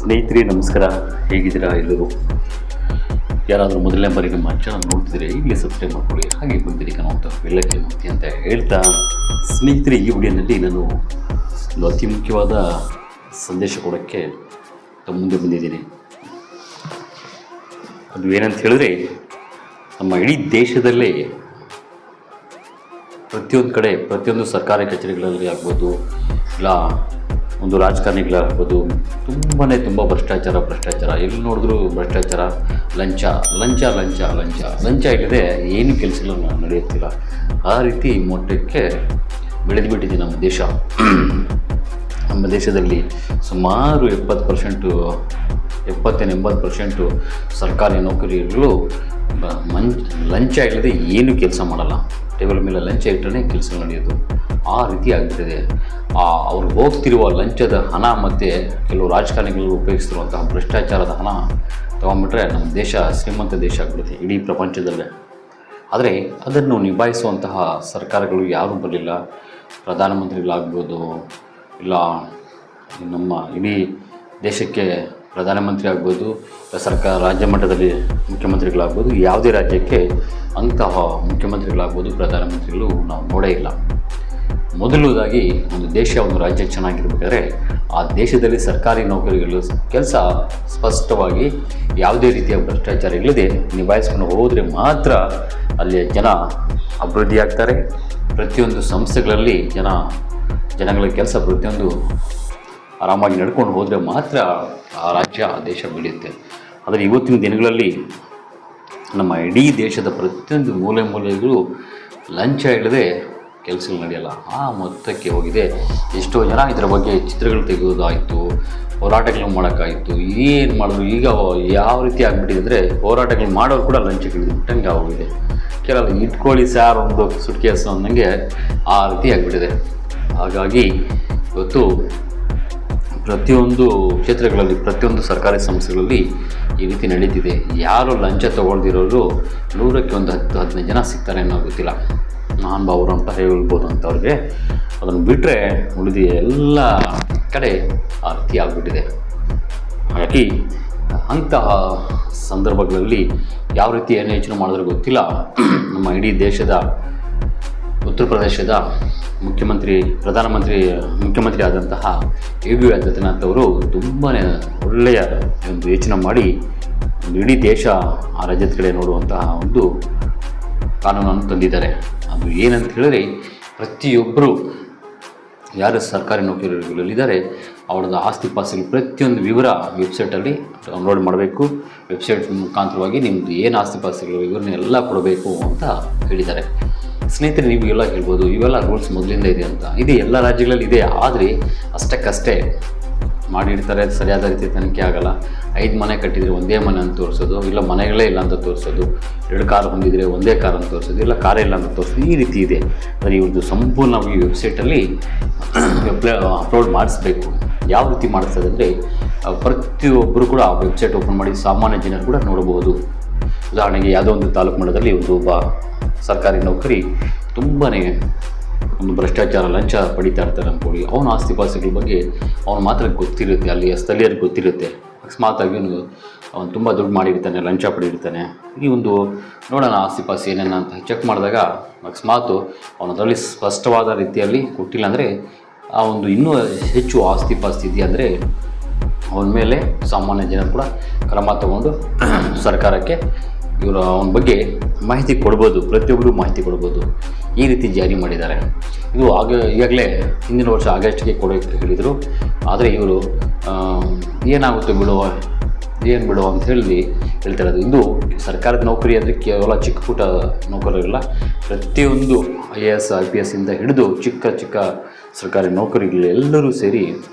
ಸ್ನೇಹಿತರೆ ನಮಸ್ಕಾರ, ಹೇಗಿದ್ದೀರಾ ಎಲ್ಲರೂ? ಯಾರಾದರೂ ಮೊದಲನೇ ಬಾರಿ ನಮ್ಮ ಚಾನಲ್ ನೋಡ್ತಿದ್ರೆ ಈಗಲೇ ಸಬ್ಸ್ಕ್ರೈಬ್ ಮಾಡ್ಕೊಳ್ಳಿ, ಹಾಗೆ ಬಂದಿರಿ ಕಾಣುವಂಥ ಬೆಳ್ಳಕ್ಕೆ ಮುಕ್ತಿ ಅಂತ ಹೇಳ್ತಾ, ಸ್ನೇಹಿತರೆ ಈ ವಿಡಿಯೋನಲ್ಲಿ ನಾನು ಒಂದು ಅತಿ ಮುಖ್ಯವಾದ ಸಂದೇಶ ಕೊಡೋಕ್ಕೆ ತಮ್ಮ ಮುಂದೆ ಬಂದಿದ್ದೀನಿ. ಅದು ಏನಂತ ಹೇಳಿದ್ರೆ, ನಮ್ಮ ಇಡೀ ದೇಶದಲ್ಲೇ ಪ್ರತಿಯೊಂದು ಕಡೆ, ಪ್ರತಿಯೊಂದು ಸರ್ಕಾರಿ ಕಚೇರಿಗಳಲ್ಲಿ ಆಗ್ಬೋದು, ಇಲ್ಲ ಒಂದು ರಾಜಕಾರಣಿಗಳಾಗ್ಬೋದು, ತುಂಬ ಭ್ರಷ್ಟಾಚಾರ, ಎಲ್ಲಿ ನೋಡಿದ್ರೂ ಭ್ರಷ್ಟಾಚಾರ, ಲಂಚ ಇಲ್ಲದೆ ಏನು ಕೆಲಸಗಳು ನಡೆಯುತ್ತಿಲ್ಲ. ಆ ರೀತಿ ಮೊಟ್ಟಕ್ಕೆ ಬೆಳೆದುಬಿಟ್ಟಿದೆ ನಮ್ಮ ದೇಶ. ನಮ್ಮ ದೇಶದಲ್ಲಿ ಸುಮಾರು 70-80% ಸರ್ಕಾರಿ ನೌಕರಿಗಳು ಲಂಚ ಇಲ್ಲದೆ ಏನು ಕೆಲಸ ಮಾಡಲ್ಲ. ಟೇಬಲ್ ಮೇಲೆ ಲಂಚ ಇಟ್ಟರೆ ಕೆಲಸ ನಡೆಯೋದು. ಆ ರೀತಿ ಆಗಿಬಿಟ್ಟಿದೆ. ಅವ್ರು ಹೋಗ್ತಿರುವ ಲಂಚದ ಹಣ ಮತ್ತು ಕೆಲವು ರಾಜಕಾರಣಿಗಳು ಉಪಯೋಗಿಸ್ತಿರುವಂತಹ ಭ್ರಷ್ಟಾಚಾರದ ಹಣ ತೊಗೊಂಡ್ಬಿಟ್ರೆ ನಮ್ಮ ದೇಶ ಶ್ರೀಮಂತ ದೇಶ ಆಗಿಬಿಡುತ್ತೆ ಇಡೀ ಪ್ರಪಂಚದಲ್ಲೇ. ಆದರೆ ಅದನ್ನು ನಿಭಾಯಿಸುವಂತಹ ಸರ್ಕಾರಗಳು ಯಾರೂ ಬರಲಿಲ್ಲ. ಪ್ರಧಾನಮಂತ್ರಿಗಳಾಗ್ಬೋದು, ಇಲ್ಲ ನಮ್ಮ ಇಡೀ ದೇಶಕ್ಕೆ ಪ್ರಧಾನಮಂತ್ರಿ ಆಗ್ಬೋದು, ಸರ್ಕಾರ ರಾಜ್ಯ ಮಟ್ಟದಲ್ಲಿ ಮುಖ್ಯಮಂತ್ರಿಗಳಾಗ್ಬೋದು, ಯಾವುದೇ ರಾಜ್ಯಕ್ಕೆ ಅಂತಹ ಮುಖ್ಯಮಂತ್ರಿಗಳಾಗ್ಬೋದು, ಪ್ರಧಾನಮಂತ್ರಿಗಳು ನಾವು ನೋಡೇ ಇಲ್ಲ. ಮೊದಲನೇದಾಗಿ ಒಂದು ದೇಶ, ಒಂದು ರಾಜ್ಯ ಚೆನ್ನಾಗಿರ್ಬೇಕಾದ್ರೆ ಆ ದೇಶದಲ್ಲಿ ಸರ್ಕಾರಿ ನೌಕರಿಗಳು ಕೆಲಸ ಸ್ಪಷ್ಟವಾಗಿ ಯಾವುದೇ ರೀತಿಯ ಭ್ರಷ್ಟಾಚಾರ ಇಲ್ಲದೆ ನಿಭಾಯಿಸ್ಕೊಂಡು ಹೋದರೆ ಮಾತ್ರ ಅಲ್ಲಿ ಜನ ಅಭಿವೃದ್ಧಿ ಆಗ್ತಾರೆ. ಪ್ರತಿಯೊಂದು ಸಂಸ್ಥೆಗಳಲ್ಲಿ ಜನಗಳ ಕೆಲಸ ಪ್ರತಿಯೊಂದು ಆರಾಮಾಗಿ ನಡ್ಕೊಂಡು ಹೋದರೆ ಮಾತ್ರ ಆ ರಾಜ್ಯ, ಆ ದೇಶ ಬೆಳೆಯುತ್ತೆ. ಆದರೆ ಇವತ್ತಿನ ದಿನಗಳಲ್ಲಿ ನಮ್ಮ ಇಡೀ ದೇಶದ ಪ್ರತಿಯೊಂದು ಮೂಲೆಗಳು ಲಂಚ ಇಲ್ಲದೆ ಕೆಲಸಗಳು ನಡೆಯಲ್ಲ. ಆ ಮೊತ್ತಕ್ಕೆ ಹೋಗಿದೆ. ಎಷ್ಟೋ ಜನ ಇದರ ಬಗ್ಗೆ ಚಿತ್ರಗಳು ತೆಗೆಯೋದಾಯಿತು, ಹೋರಾಟಗಳು ಮಾಡೋಕ್ಕಾಯಿತು. ಏನು ಮಾಡಿದ್ರು ಈಗ ಯಾವ ರೀತಿ ಆಗಿಬಿಟ್ಟಿದೆ ಅಂದರೆ, ಹೋರಾಟಗಳು ಮಾಡೋರು ಕೂಡ ಲಂಚಕ್ಕೆ ಬಿಟ್ಟಂಗೆ ಆಗೋಗಿದೆ. ಕೆಲವು ಇಟ್ಕೊಳ್ಳಿ ಸಾರ್ ಒಂದು ಸುಟ್ಕೇಸು ಅನ್ನಂಗೆ ಆ ರೀತಿ ಆಗಿಬಿಟ್ಟಿದೆ. ಹಾಗಾಗಿ ಇವತ್ತು ಪ್ರತಿಯೊಂದು ಕ್ಷೇತ್ರಗಳಲ್ಲಿ, ಪ್ರತಿಯೊಂದು ಸರ್ಕಾರಿ ಸಂಸ್ಥೆಗಳಲ್ಲಿ ಈ ರೀತಿ ನಡೀತಿದೆ. ಯಾರು ಲಂಚ ತೊಗೊಳ್ದಿರೋರು 100ಕ್ಕೆ 10-15 ಜನ ಸಿಗ್ತಾರೆ ಅನ್ನೋ ಗೊತ್ತಿಲ್ಲ. ನಾನು ಅವರು ಅಂತ ಹೇಳ್ಬೋದು ಅಂಥವ್ರಿಗೆ. ಅದನ್ನು ಬಿಟ್ಟರೆ ಉಳಿದ ಎಲ್ಲ ಕಡೆ ಆ ರೀತಿ ಆಗಿಬಿಟ್ಟಿದೆ. ಹಾಗಾಗಿ ಅಂತಹ ಸಂದರ್ಭಗಳಲ್ಲಿ ಯಾವ ರೀತಿ ಏನು ಯೋಚನೆ ಮಾಡಿದ್ರೆ ಗೊತ್ತಿಲ್ಲ, ನಮ್ಮ ಇಡೀ ದೇಶದ ಉತ್ತರ ಪ್ರದೇಶದ ಮುಖ್ಯಮಂತ್ರಿ ಆದಂತಹ ಯೋಗಿ ಆದಿತ್ಯನಾಥ್ ಅವರು ತುಂಬಾ ಒಳ್ಳೆಯ ಒಂದು ಯೋಚನೆ ಮಾಡಿ ಇಡೀ ದೇಶ ಆ ರಾಜ್ಯದ ಕಡೆ ನೋಡುವಂತಹ ಒಂದು ಕಾನೂನನ್ನು ತಂದಿದ್ದಾರೆ. ಅದು ಏನಂತ ಹೇಳಿದ್ರೆ, ಪ್ರತಿಯೊಬ್ಬರು ಯಾರು ಸರ್ಕಾರಿ ನೌಕರಿಗಳಿದ್ದಾರೆ ಅವ್ರದ್ದು ಆಸ್ತಿ ಪಾಸ್ತಿಗಳು ಪ್ರತಿಯೊಂದು ವಿವರ ವೆಬ್ಸೈಟಲ್ಲಿ ಡೌನ್ಲೋಡ್ ಮಾಡಬೇಕು. ವೆಬ್ಸೈಟ್ ಮುಖಾಂತರವಾಗಿ ನಿಮ್ಮದು ಏನು ಆಸ್ತಿ ಪಾಸ್ತಿಗಳು ವಿವರಣೆ ಎಲ್ಲ ಕೊಡಬೇಕು ಅಂತ ಹೇಳಿದ್ದಾರೆ. ಸ್ನೇಹಿತರೆ, ನೀವು ಎಲ್ಲ ಹೇಳ್ಬೋದು ಇವೆಲ್ಲ ರೂಲ್ಸ್ ಮೊದಲಿಂದ ಇದೆ ಅಂತ. ಇದು ಎಲ್ಲ ರಾಜ್ಯಗಳಲ್ಲಿ ಇದೆ, ಆದರೆ ಅಷ್ಟಕ್ಕಷ್ಟೇ ಮಾಡಿರ್ತಾರೆ. ಸರಿಯಾದ ರೀತಿ ತನಿಖೆ ಆಗಲ್ಲ. 5 ಮನೆ ಕಟ್ಟಿದರೆ ಒಂದೇ ಮನೆ ಅಂತ ತೋರಿಸೋದು, ಇಲ್ಲ ಮನೆಗಳೇ ಇಲ್ಲ ಅಂತ ತೋರಿಸೋದು, 2 ಕಾರ್ ಹೊಂದಿದರೆ ಒಂದೇ ಕಾರ್ ಅಂತ ತೋರಿಸೋದು, ಇಲ್ಲ ಕಾರೇ ಇಲ್ಲ ಅಂತ ತೋರಿಸೋದು, ಈ ರೀತಿ ಇದೆ. ಆದರೆ ಇವ್ರದ್ದು ಸಂಪೂರ್ಣವಾಗಿ ವೆಬ್ಸೈಟಲ್ಲಿ ಅಪ್ಲೋಡ್ ಮಾಡಿಸ್ಬೇಕು. ಯಾವ ರೀತಿ ಮಾಡಿಸ್ತದೆ ಅಂದರೆ, ಪ್ರತಿಯೊಬ್ಬರು ಕೂಡ ಆ ವೆಬ್ಸೈಟ್ ಓಪನ್ ಮಾಡಿ ಸಾಮಾನ್ಯ ಜನರು ಕೂಡ ನೋಡಬಹುದು. ಉದಾಹರಣೆಗೆ ಯಾವುದೋ ಒಂದು ತಾಲೂಕು ಮಟ್ಟದಲ್ಲಿ ಒಬ್ಬ ಸರ್ಕಾರಿ ನೌಕರಿ ತುಂಬಾ ಒಂದು ಭ್ರಷ್ಟಾಚಾರ, ಲಂಚ ಪಡಿತಾ ಇರ್ತಾರೆ ಅಂದ್ಕೊಳ್ಳಿ. ಅವನ ಆಸ್ತಿ ಪಾಸ್ತಿಗಳ ಬಗ್ಗೆ ಅವನು ಮಾತ್ರ ಗೊತ್ತಿರುತ್ತೆ, ಅಲ್ಲಿ ಸ್ಥಳೀಯರಿಗೆ ಗೊತ್ತಿರುತ್ತೆ. ಅಕಸ್ಮಾತಾಗಿ ಅವನು ತುಂಬ ದುಡ್ಡು ಮಾಡಿರ್ತಾನೆ, ಲಂಚ ಪಡಿರ್ತಾನೆ. ಈ ಒಂದು ನೋಡೋಣ ಆಸ್ತಿ ಪಾಸ್ತಿ ಏನೇನು ಅಂತ ಚೆಕ್ ಮಾಡಿದಾಗ ಅಕಸ್ಮಾತು ಅವನು ಅದರಲ್ಲಿ ಸ್ಪಷ್ಟವಾದ ರೀತಿಯಲ್ಲಿ ಕೊಟ್ಟಿಲ್ಲ ಅಂದರೆ, ಆ ಒಂದು ಇನ್ನೂ ಹೆಚ್ಚು ಆಸ್ತಿ ಪಾಸ್ತಿ ಇದೆಯಾ ಅಂದರೆ ಅವನ ಮೇಲೆ ಸಾಮಾನ್ಯ ಜನರು ಕೂಡ ಕ್ರಮ ತಗೊಂಡು ಸರ್ಕಾರಕ್ಕೆ ಅವನ ಬಗ್ಗೆ ಮಾಹಿತಿ ಕೊಡ್ಬೋದು. ಪ್ರತಿಯೊಬ್ಬರು ಮಾಹಿತಿ ಕೊಡ್ಬೋದು. ಈ ರೀತಿ ಜಾರಿ ಮಾಡಿದ್ದಾರೆ. ಇದು ಈಗಾಗಲೇ ಹಿಂದಿನ ವರ್ಷ ಆಗಸ್ಟ್ಗೆ ಕೊಡೋಕ್ಕೆ ಹೇಳಿದರು. ಆದರೆ ಇವರು ಏನಾಗುತ್ತೆ ಏನು ಬಿಡುವ ಅಂತ ಹೇಳ್ತಾ ಇರೋದು. ಇದು ಸರ್ಕಾರದ ನೌಕರಿ ಅಂದರೆ ಕೇವಲ ಚಿಕ್ಕ ಪುಟ್ಟ ನೌಕರರಿಲ್ಲ. ಪ್ರತಿಯೊಂದು IAS IPS ಇಂದ ಹಿಡಿದು ಚಿಕ್ಕ ಸರ್ಕಾರಿ ನೌಕರಿಗಳೆಲ್ಲರೂ ಸೇರಿ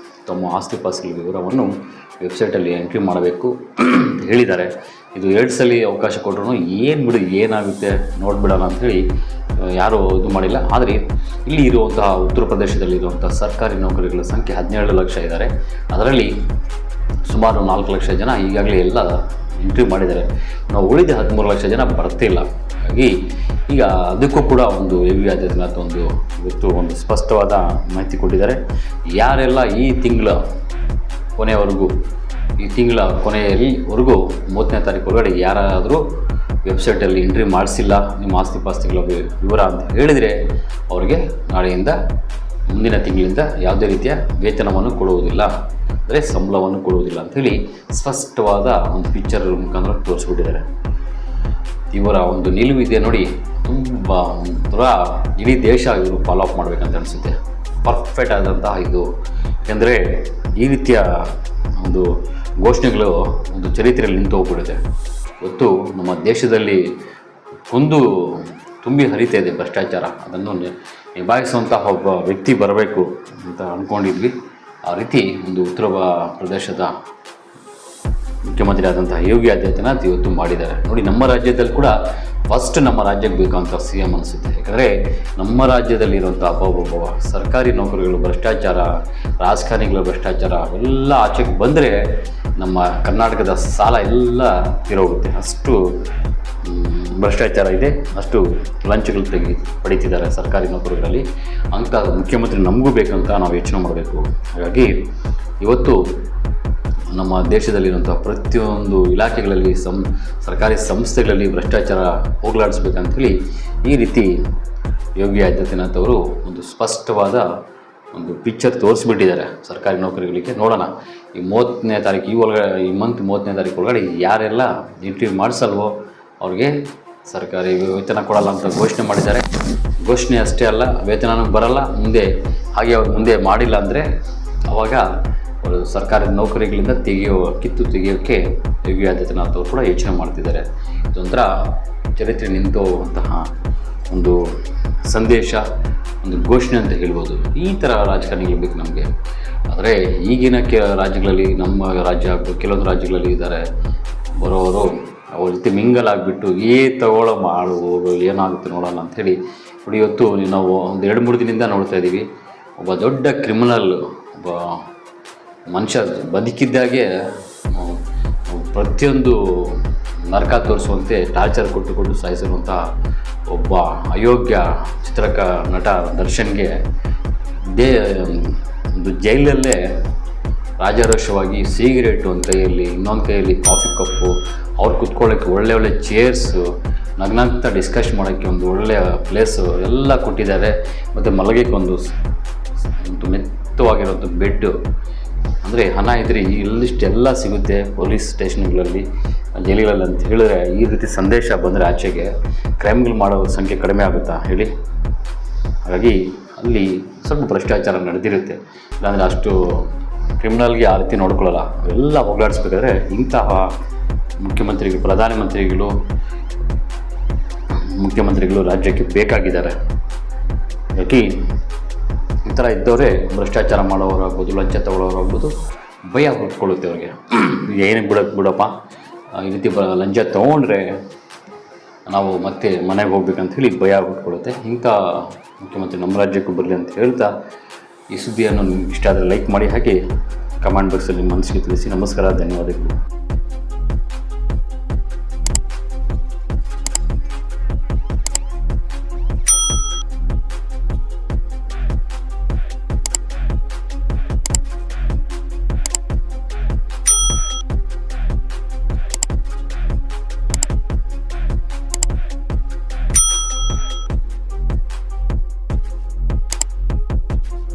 ತಮ್ಮ ಆಸ್ತಿ ಪಾಸ್ತಿಗಳ ವಿವರವನ್ನು ವೆಬ್ಸೈಟಲ್ಲಿ ಎಂಟ್ರಿ ಮಾಡಬೇಕು ಹೇಳಿದ್ದಾರೆ. ಇದು 2 ಸಲ ಅವಕಾಶ ಕೊಟ್ಟರು ಏನು ಬಿಡು ಏನಾಗುತ್ತೆ ನೋಡಿಬಿಡೋಣ ಅಂಥೇಳಿ ಯಾರೂ ಇದು ಮಾಡಿಲ್ಲ. ಆದರೆ ಇಲ್ಲಿ ಇರುವಂತಹ ಉತ್ತರ ಪ್ರದೇಶದಲ್ಲಿರುವಂಥ ಸರ್ಕಾರಿ ನೌಕರಿಗಳ ಸಂಖ್ಯೆ 17 ಲಕ್ಷ ಇದ್ದಾರೆ. ಅದರಲ್ಲಿ ಸುಮಾರು 4 ಲಕ್ಷ ಜನ ಈಗಾಗಲೇ ಎಲ್ಲ ಎಂಟ್ರಿ ಮಾಡಿದ್ದಾರೆ. ನಾವು ಉಳಿದ 13 ಲಕ್ಷ ಜನ ಬರ್ತಿಲ್ಲ. ಹಾಗಾಗಿ ಈಗ ಅದಕ್ಕೂ ಕೂಡ ಒಂದು ಯೋಗಿ ಆದಿತ್ಯನಾಥ್ ಒಂದು ಸ್ಪಷ್ಟವಾದ ಮಾಹಿತಿ ಕೊಟ್ಟಿದ್ದಾರೆ. ಯಾರೆಲ್ಲ ಈ ತಿಂಗಳ ಕೊನೆಯವರೆಗೂ 30ನೇ ತಾರೀಕು ಒಳಗಡೆ ಯಾರಾದರೂ ವೆಬ್ಸೈಟಲ್ಲಿ ಎಂಟ್ರಿ ಮಾಡಿಸಿಲ್ಲ ನಿಮ್ಮ ಆಸ್ತಿ ಪಾಸ್ತಿಗಳ ವಿವರ ಅಂತ ಹೇಳಿದರೆ ಅವರಿಗೆ ನಾಳೆಯಿಂದ ಮುಂದಿನ ತಿಂಗಳಿಂದ ಯಾವುದೇ ರೀತಿಯ ವೇತನವನ್ನು ಕೊಡುವುದಿಲ್ಲ, ಅಂದರೆ ಸಂಬಳವನ್ನು ಕೊಡುವುದಿಲ್ಲ ಅಂಥೇಳಿ ಸ್ಪಷ್ಟವಾದ ಒಂದು ಪಿಕ್ಚರ್ ಮುಖಾಂತರ ತೋರಿಸ್ಬಿಟ್ಟಿದ್ದಾರೆ. ಇವರ ಒಂದು ನಿಲುವಿದೆ ನೋಡಿ, ತುಂಬ ಒಂಥರ ಇಡೀ ದೇಶ ಇವರು ಫಾಲೋ ಅಪ್ ಮಾಡಬೇಕಂತ ಅನಿಸುತ್ತೆ. ಪರ್ಫೆಕ್ಟ್ ಆದಂತಹ ಇದು. ಯಾಕೆಂದರೆ ಈ ರೀತಿಯ ಒಂದು ಘೋಷಣೆಗಳು ಒಂದು ಚರಿತ್ರೆಯಲ್ಲಿ ನಿಂತು ಹೋಗ್ಬಿಡುತ್ತೆ. ಇವತ್ತು ನಮ್ಮ ದೇಶದಲ್ಲಿ ತುಂಬಿ ಹರಿತಾ ಇದೆ ಭ್ರಷ್ಟಾಚಾರ. ಅದನ್ನು ನಿಭಾಯಿಸುವಂತಹ ಒಬ್ಬ ವ್ಯಕ್ತಿ ಬರಬೇಕು ಅಂತ ಅಂದ್ಕೊಂಡಿದ್ವಿ. ಆ ರೀತಿ ಒಂದು ಉತ್ತರ ಪ್ರದೇಶದ ಮುಖ್ಯಮಂತ್ರಿ ಆದಂತಹ ಯೋಗಿ ಆದಿತ್ಯನಾಥ್ ಇವತ್ತು ಮಾಡಿದ್ದಾರೆ ನೋಡಿ. ನಮ್ಮ ರಾಜ್ಯದಲ್ಲಿ ಕೂಡ ಫಸ್ಟ್ ನಮ್ಮ ರಾಜ್ಯಕ್ಕೆ ಬೇಕಂತ CM ಅನಿಸುತ್ತೆ. ಯಾಕಂದರೆ ನಮ್ಮ ರಾಜ್ಯದಲ್ಲಿರುವಂಥ ಒಬ್ಬ ಸರ್ಕಾರಿ ನೌಕರಿಗಳು ಭ್ರಷ್ಟಾಚಾರ, ರಾಜಕಾರಣಿಗಳ ಭ್ರಷ್ಟಾಚಾರ ಎಲ್ಲ ಆಚೆಗೆ ಬಂದರೆ ನಮ್ಮ ಕರ್ನಾಟಕದ ಸಾಲ ಎಲ್ಲ ತೀರೋಗುತ್ತೆ. ಅಷ್ಟು ಭ್ರಷ್ಟಾಚಾರ ಇದೆ, ಅಷ್ಟು ಲಂಚಗಳು ಪಡೀತಿದ್ದಾರೆ ಸರ್ಕಾರಿ ನೌಕರಿಗಳಲ್ಲಿ. ಅಂಥ ಮುಖ್ಯಮಂತ್ರಿ ನಮಗೂ ಬೇಕಂತ ನಾವು ಯೋಚನೆ ಮಾಡಬೇಕು. ಹಾಗಾಗಿ ಇವತ್ತು ನಮ್ಮ ದೇಶದಲ್ಲಿರುವಂಥ ಪ್ರತಿಯೊಂದು ಇಲಾಖೆಗಳಲ್ಲಿ ಸರ್ಕಾರಿ ಸಂಸ್ಥೆಗಳಲ್ಲಿ ಭ್ರಷ್ಟಾಚಾರ ಹೋಗಲಾಡಿಸ್ಬೇಕಂಥೇಳಿ ಈ ರೀತಿ ಯೋಗಿ ಆದಿತ್ಯನಾಥ್ ಅವರು ಒಂದು ಸ್ಪಷ್ಟವಾದ ಒಂದು ಪಿಕ್ಚರ್ ತೋರಿಸ್ಬಿಟ್ಟಿದ್ದಾರೆ ಸರ್ಕಾರಿ ನೌಕರಿಗಳಿಗೆ. ನೋಡೋಣ ಈ 30ನೇ ತಾರೀಕು ಈ ಮಂತ್ 30ನೇ ತಾರೀಕು ಒಳಗಡೆ ಯಾರೆಲ್ಲ ಇಂಟರ್ವ್ಯೂ ಮಾಡಿಸಲ್ವೋ ಅವ್ರಿಗೆ ಸರ್ಕಾರಿ ವೇತನ ಕೊಡಲ್ಲ ಅಂತ ಘೋಷಣೆ ಮಾಡಿದ್ದಾರೆ. ಘೋಷಣೆ ಅಷ್ಟೇ ಅಲ್ಲ, ವೇತನನೂ ಬರಲ್ಲ ಹಾಗೆ ಅವ್ರು ಮುಂದೆ ಮಾಡಿಲ್ಲ ಅಂದರೆ ಆವಾಗ ಅವರು ಸರ್ಕಾರಿ ನೌಕರಿಗಳಿಂದ ಕಿತ್ತು ತೆಗೆಯೋಕ್ಕೆ ಯೋಗಿ ಆದಿತ್ಯನಾಥ್ ಅವರು ಕೂಡ ಯೋಚನೆ ಮಾಡ್ತಿದ್ದಾರೆ. ಇದೊಂಥರ ಚರಿತ್ರೆ ನಿಂತುವಂತಹ ಒಂದು ಸಂದೇಶ, ಒಂದು ಘೋಷಣೆ ಅಂತ ಹೇಳ್ಬೋದು. ಈ ಥರ ರಾಜಕಾರಣಿಗಳು ಬೇಕು ನಮಗೆ. ಆದರೆ ಈಗಿನ ರಾಜ್ಯಗಳಲ್ಲಿ, ನಮ್ಮ ರಾಜ್ಯ ಕೆಲವೊಂದು ರಾಜ್ಯಗಳಲ್ಲಿ ಇದ್ದಾರೆ ಬರೋವರು ಅವ್ರ ಜೊತೆ ಮಿಂಗಲ್ ಆಗಿಬಿಟ್ಟು ತಗೊಳ್ಳೋ ಹೋಗೋ ಏನಾಗುತ್ತೆ ನೋಡೋಣ ಅಂಥೇಳಿ ನೋಡಿ. ಇವತ್ತು ನಾವು ಒಂದು 2-3 ದಿನದಿಂದ ನೋಡ್ತಾ ಇದ್ದೀವಿ. ಒಬ್ಬ ದೊಡ್ಡ ಕ್ರಿಮಿನಲ್, ಒಬ್ಬ ಮನುಷ್ಯ ಬದುಕಿದ್ದಾಗೆ ಪ್ರತಿಯೊಂದು ನರಕ ತೋರಿಸುವಂತೆ ಟಾರ್ಚರ್ ಕೊಟ್ಟು ಸಾಯಿಸಿರುವಂಥ ಒಬ್ಬ ಅಯೋಗ್ಯ ನಟ ದರ್ಶನ್ಗೆ ಒಂದು ಜೈಲಲ್ಲೇ ರಾಜಾರೋಷವಾಗಿ ಸಿಗರೇಟು ಒಂದು ಕೈಯಲ್ಲಿ, ಇನ್ನೊಂದು ಕೈಯಲ್ಲಿ ಕಾಫಿ ಕಪ್ಪು, ಅವ್ರು ಕುತ್ಕೊಳ್ಳೋಕ್ಕೆ ಒಳ್ಳೆ ಚೇರ್ಸು, ನಗ್ನಗ್ತಾ ಡಿಸ್ಕಸ್ ಮಾಡೋಕ್ಕೆ ಒಂದು ಒಳ್ಳೆಯ ಪ್ಲೇಸು ಎಲ್ಲ ಕೊಟ್ಟಿದ್ದಾರೆ. ಮತ್ತು ಮಲಗಕ್ಕೆ ಒಂದು ಮೆತ್ತವಾಗಿರೋಂಥ ಬೆಡ್ಡು. ಅಂದರೆ ಹಣ ಇದ್ದರೆ ಇಲ್ಲಿಷ್ಟೆಲ್ಲ ಸಿಗುತ್ತೆ ಪೊಲೀಸ್ ಸ್ಟೇಷನ್ಗಳಲ್ಲಿ, ಜೈಲುಗಳಲ್ಲಿ ಅಂತ ಹೇಳಿದ್ರೆ ಈ ರೀತಿ ಸಂದೇಶ ಬಂದರೆ ಆಚೆಗೆ ಕ್ರೈಮ್ಗಳು ಮಾಡೋ ಸಂಖ್ಯೆ ಕಡಿಮೆ ಆಗುತ್ತಾ ಹೇಳಿ? ಹಾಗಾಗಿ ಅಲ್ಲಿ ಸ್ವಲ್ಪ ಭ್ರಷ್ಟಾಚಾರ ನಡೆದಿರುತ್ತೆ. ಇಲ್ಲಾಂದರೆ ಅಷ್ಟು ಕ್ರಿಮಿನಲ್ಗೆ ಆ ರೀತಿ ನೋಡ್ಕೊಳ್ಳಲ್ಲ. ಅವೆಲ್ಲ ಹೋಗಲಾಡಿಸ್ಬೇಕಾದ್ರೆ ಇಂತಹ ಮುಖ್ಯಮಂತ್ರಿಗಳು ರಾಜ್ಯಕ್ಕೆ ಬೇಕಾಗಿದ್ದಾರೆ. ಹಾಗಾಗಿ ಈ ಥರ ಇದ್ದವರೇ ಭ್ರಷ್ಟಾಚಾರ ಮಾಡೋರಾಗ್ಬೋದು, ಲಂಚ ತಗೊಳ್ಳೋರಾಗ್ಬೋದು, ಭಯ ಹುಟ್ಕೊಳ್ಳುತ್ತೆ ಅವ್ರಿಗೆ. ಏನಕ್ಕೆ ಬಿಡಪ್ಪ ಈ ರೀತಿ ಲಂಚ ತೊಗೊಂಡ್ರೆ ನಾವು ಮತ್ತೆ ಮನೆಗೆ ಹೋಗ್ಬೇಕಂತ ಹೇಳಿ ಭಯ ಹುಟ್ಕೊಳ್ಳುತ್ತೆ. ಇಂಥ ಮುಖ್ಯಮಂತ್ರಿ ನಮ್ಮ ರಾಜ್ಯಕ್ಕೂ ಬರಲಿ ಅಂತ ಹೇಳ್ತಾ ಈ ಸುದ್ದಿಯನ್ನು ನಿಮ್ಗೆ ಇಷ್ಟ ಆದರೆ ಲೈಕ್ ಮಾಡಿ, ಹಾಗೆ ಕಮೆಂಟ್ ಬಾಕ್ಸಲ್ಲಿ ನಿಮ್ಮ ಮನಸ್ಸಿಗೆ ತಿಳಿಸಿ. ನಮಸ್ಕಾರ, ಧನ್ಯವಾದಗಳು.